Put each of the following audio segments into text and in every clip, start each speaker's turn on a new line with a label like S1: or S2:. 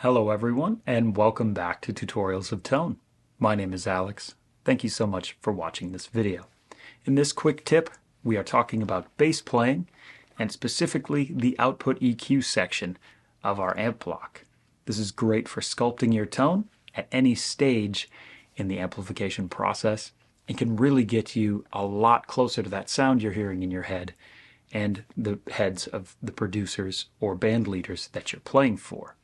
S1: Hello everyone, and welcome back to Tutorials of Tone. My name is Alex. Thank you so much for watching this video. In this quick tip, we are talking about bass playing, and specifically the output EQ section of our amp block. This is great for sculpting your tone at any stage in the amplification process and can really get you a lot closer to that sound you're hearing in your head and the heads of the producers or band leaders that you're playing for.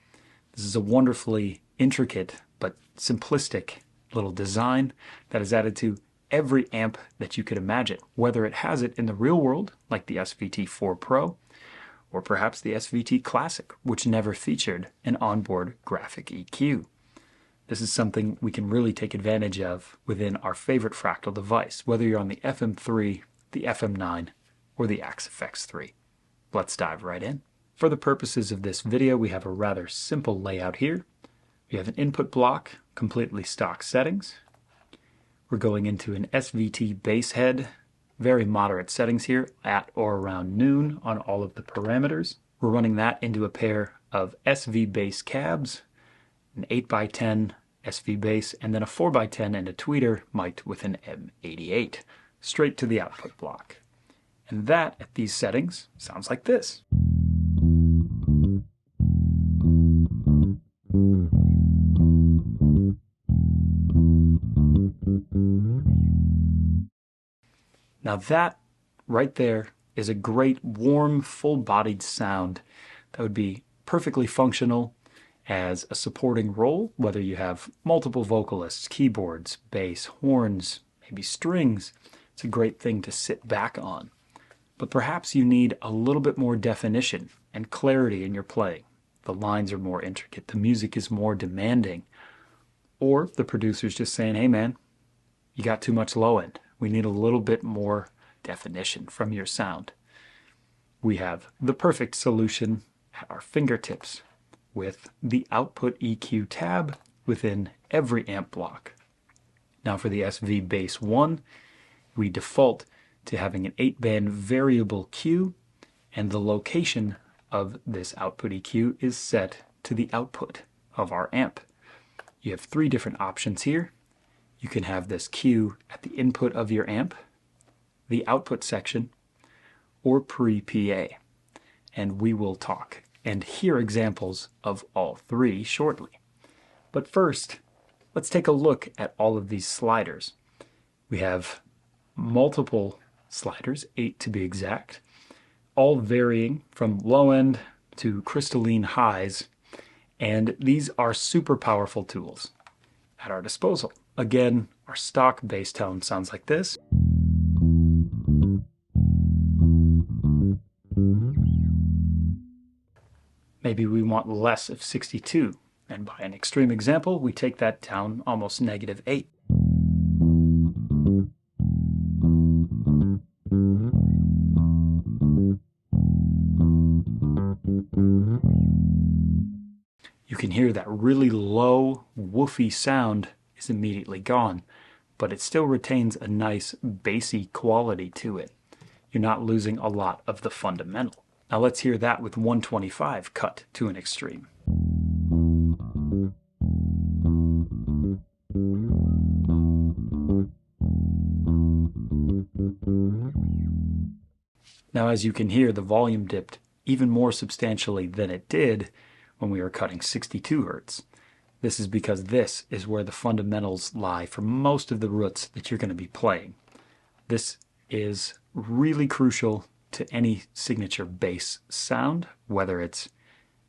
S1: This is a wonderfully intricate but simplistic little design that is added to every amp that you could imagine, whether it has it in the real world, like the SVT4-Pro, or perhaps the SVT Classic, which never featured an onboard graphic EQ. This is something we can really take advantage of within our favorite Fractal device, whether you're on the FM3, the FM9, or the FX3. Let's dive right in. For the purposes of this video, we have a rather simple layout here. We have an input block, completely stock settings. We're going into an SVT bass head, very moderate settings here, at or around noon on all of the parameters. We're running that into a pair of SV bass cabs, an 8x10 SV bass, and then a 4x10 and a tweeter mic'd with an M88, straight to the output block. And that, at these settings, sounds like this. Now that, right there, is a great, warm, full-bodied sound that would be perfectly functional as a supporting role, whether you have multiple vocalists, keyboards, bass, horns, maybe strings. It's a great thing to sit back on. But perhaps you need a little bit more definition and clarity in your playing. The lines are more intricate, the music is more demanding. Or the producer's just saying, hey man, you got too much low end. We need a little bit more definition from your sound. We have the perfect solution at our fingertips with the Output EQ tab within every amp block. Now for the SV Bass 1, we default to having an 8-band variable Q, and the location of this output EQ is set to the output of our amp. You have 3 different options here. You can have this Q at the input of your amp, the output section, or pre-PA. And we will talk and hear examples of all 3 shortly. But first, let's take a look at all of these sliders. We have multiple sliders, 8 to be exact, all varying from low end to crystalline highs, and these are super powerful tools at our disposal. Again, our stock bass tone sounds like this. Maybe we want less of 62, and by an extreme example, we take that down almost -8. You can hear that really low, woofy sound is immediately gone, but it still retains a nice bassy quality to it. You're not losing a lot of the fundamental. Now let's hear that with 125 cut to an extreme. Now as you can hear, the volume dipped even more substantially than it did when we were cutting 62 Hertz. This is because this is where the fundamentals lie for most of the roots that you're going to be playing. This is really crucial to any signature bass sound, whether it's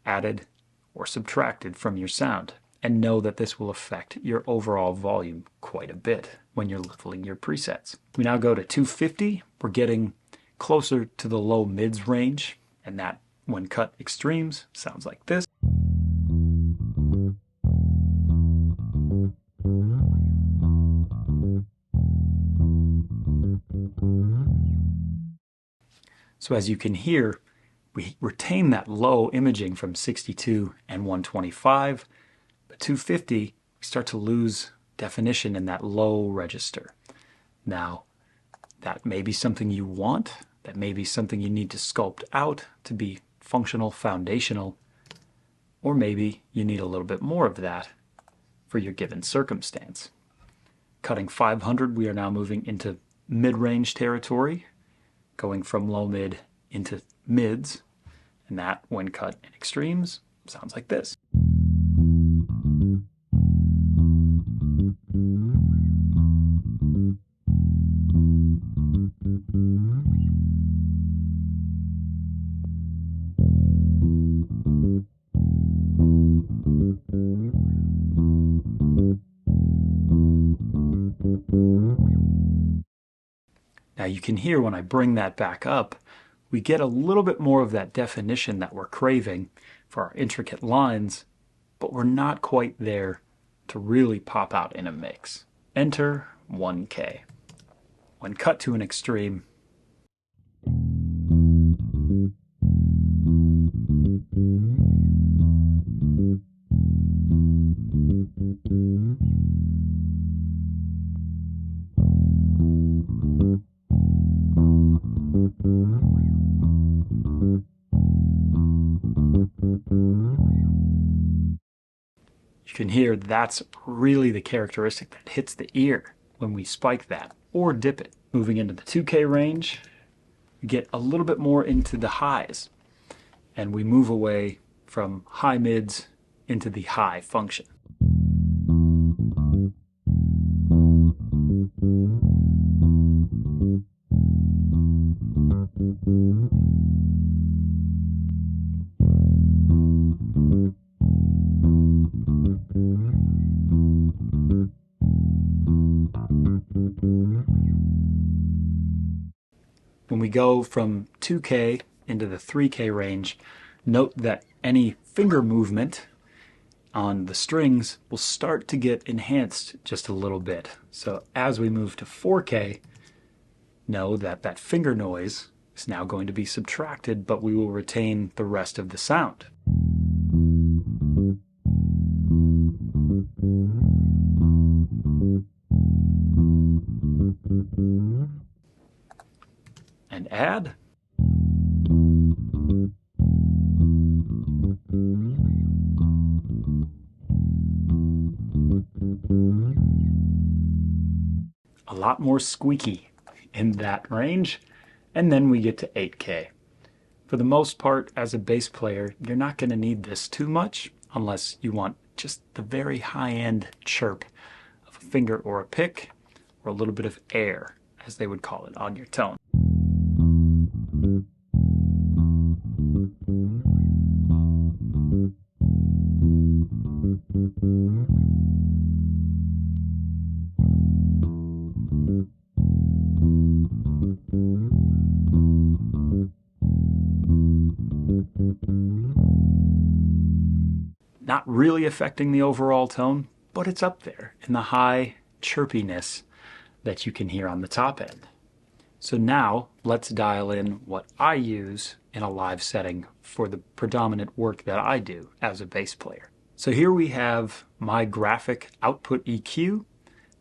S1: added or subtracted from your sound. And know that this will affect your overall volume quite a bit when you're leveling your presets. We now go to 250. We're getting closer to the low mids range, and that, when cut extremes, sounds like this. So as you can hear, we retain that low imaging from 62 and 125, but 250, we start to lose definition in that low register. Now, that may be something you want, that may be something you need to sculpt out to be functional, foundational, or maybe you need a little bit more of that for your given circumstance. Cutting 500, we are now moving into mid-range territory, going from low-mid into mids, and that, when cut in extremes, sounds like this. Now you can hear when I bring that back up, we get a little bit more of that definition that we're craving for our intricate lines, but we're not quite there to really pop out in a mix. Enter 1K. When cut to an extreme, you can hear that's really the characteristic that hits the ear when we spike that or dip it. Moving into the 2K range, we get a little bit more into the highs, and we move away from high mids into the high function. When we go from 2K into the 3K range, note that any finger movement on the strings will start to get enhanced just a little bit. So as we move to 4K, know that that finger noise is now going to be subtracted, but we will retain the rest of the sound. And add. A lot more squeaky in that range, and then we get to 8K. For the most part, as a bass player, you're not going to need this too much unless you want just the very high-end chirp of a finger or a pick, or a little bit of air, as they would call it, on your tone. Not really affecting the overall tone, but it's up there in the high chirpiness that you can hear on the top end. So now let's dial in what I use in a live setting for the predominant work that I do as a bass player. So here we have my graphic output EQ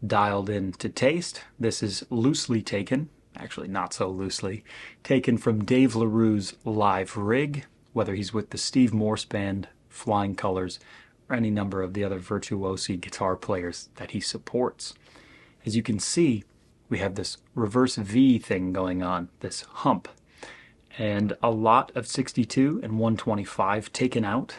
S1: dialed in to taste. This is loosely taken, actually not so loosely, taken from Dave LaRue's live rig, whether he's with the Steve Morse Band, Flying Colors, or any number of the other virtuosi guitar players that he supports. As you can see, we have this reverse V thing going on, this hump, and a lot of 62 and 125 taken out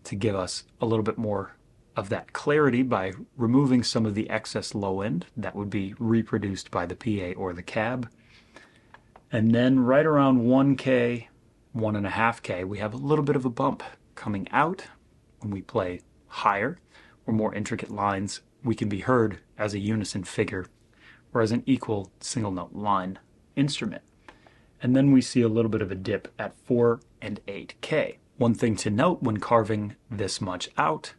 S1: to give us a little bit more of that clarity by removing some of the excess low end that would be reproduced by the PA or the cab. And then right around 1K, 1.5K, we have a little bit of a bump coming out. When we play higher or more intricate lines, we can be heard as a unison figure or as an equal single note line instrument. And then we see a little bit of a dip at 4 and 8K. One thing to note when carving this much out,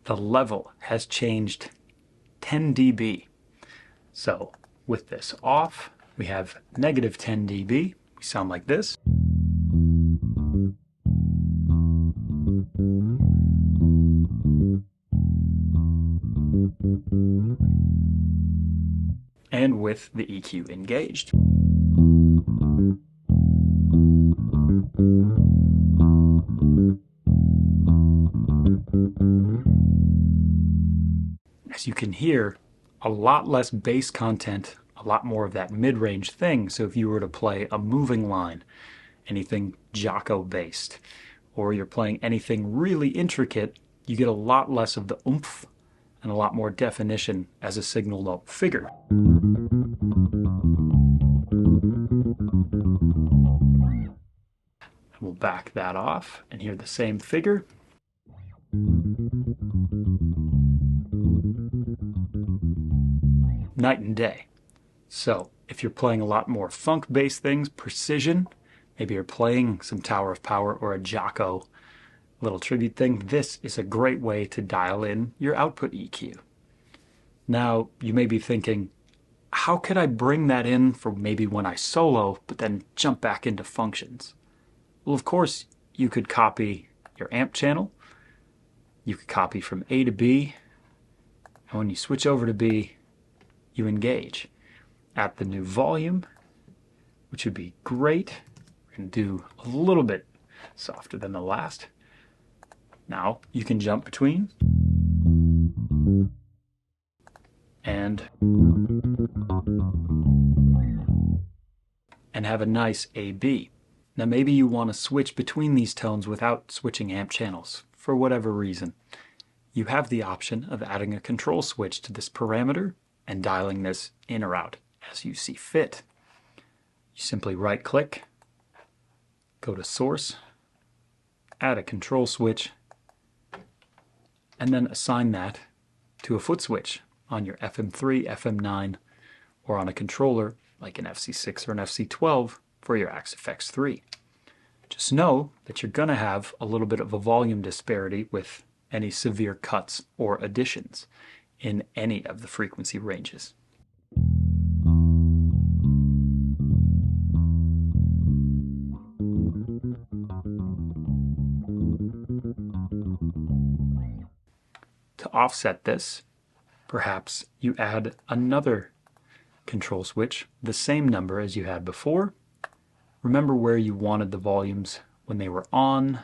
S1: the level has changed 10 dB. So with this off, we have negative 10 dB. We sound like this. And with the EQ engaged. as you can hear, a lot less bass content, a lot more of that mid-range thing. So if you were to play a moving line, anything Jocko based, or you're playing anything really intricate, you get a lot less of the oomph and a lot more definition as a signal note figure. We'll back that off and hear the same figure. Night and day. So if you're playing a lot more funk-based things, precision, maybe you're playing some Tower of Power or a Jocko little tribute thing, this is a great way to dial in your output EQ. Now, you may be thinking, how could I bring that in for maybe when I solo, but then jump back into functions? Well, of course, you could copy your amp channel. You could copy from A to B, and when you switch over to B, you engage at the new volume, which would be great. We're going to do a little bit softer than the last. Now you can jump between and have a nice A-B. Now maybe you want to switch between these tones without switching amp channels for whatever reason. You have the option of adding a control switch to this parameter and dialing this in or out as you see fit. You simply right click, go to source, add a control switch, and then assign that to a foot switch on your FM3, FM9, or on a controller like an FC6 or an FC12 for your Axe FX3. Just know that you're going to have a little bit of a volume disparity with any severe cuts or additions in any of the frequency ranges. To offset this, perhaps you add another control switch, the same number as you had before. Remember where you wanted the volumes when they were on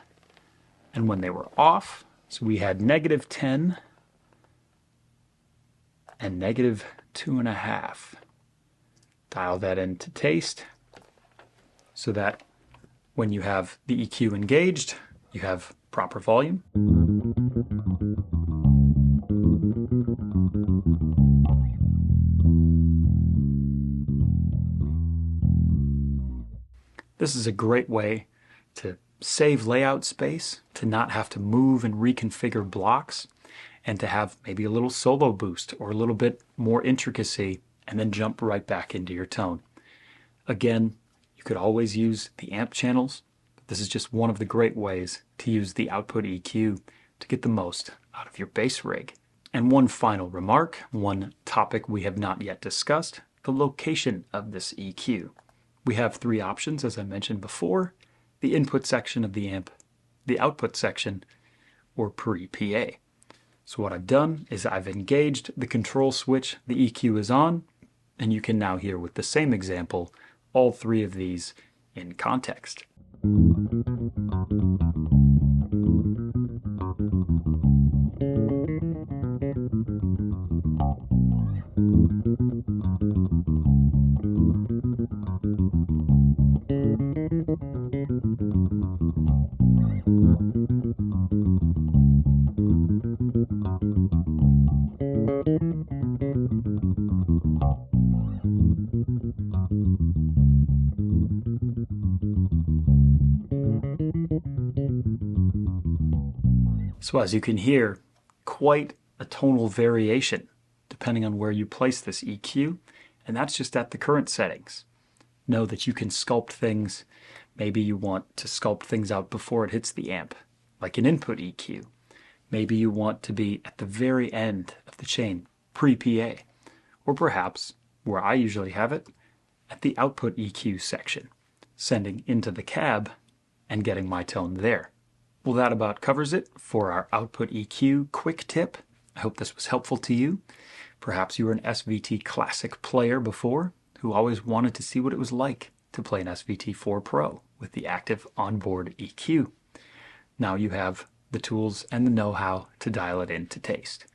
S1: and when they were off. So we had -10 and -2.5. Dial that into taste so that when you have the EQ engaged, you have proper volume. This is a great way to save layout space, to not have to move and reconfigure blocks, and to have maybe a little solo boost or a little bit more intricacy, and then jump right back into your tone. Again, you could always use the amp channels, but this is just one of the great ways to use the output EQ to get the most out of your bass rig. And one final remark, one topic we have not yet discussed, the location of this EQ. We have three options, as I mentioned before: the input section of the amp, the output section, or pre-PA. So what I've done is I've engaged the control switch, the EQ is on, and you can now hear with the same example all three of these in context. So as you can hear, quite a tonal variation depending on where you place this EQ, and that's just at the current settings. Know that you can sculpt things. Maybe you want to sculpt things out before it hits the amp, like an input EQ. Maybe you want to be at the very end of the chain, pre-PA, or perhaps, where I usually have it, at the output EQ section, sending into the cab and getting my tone there. Well, that about covers it for our output EQ quick tip. I hope this was helpful to you. Perhaps you were an SVT Classic player before who always wanted to see what it was like to play an SVT4-Pro with the active onboard EQ. Now you have the tools and the know-how to dial it in to taste.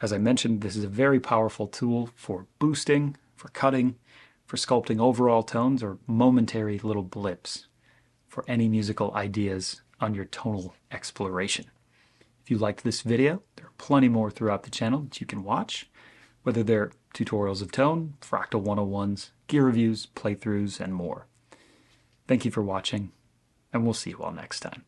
S1: As I mentioned, this is a very powerful tool for boosting, for cutting, for sculpting overall tones or momentary little blips for any musical ideas on your tonal exploration. If you liked this video, there are plenty more throughout the channel that you can watch, whether they're tutorials of tone, Fractal 101s, gear reviews, playthroughs, and more. Thank you for watching, and we'll see you all next time.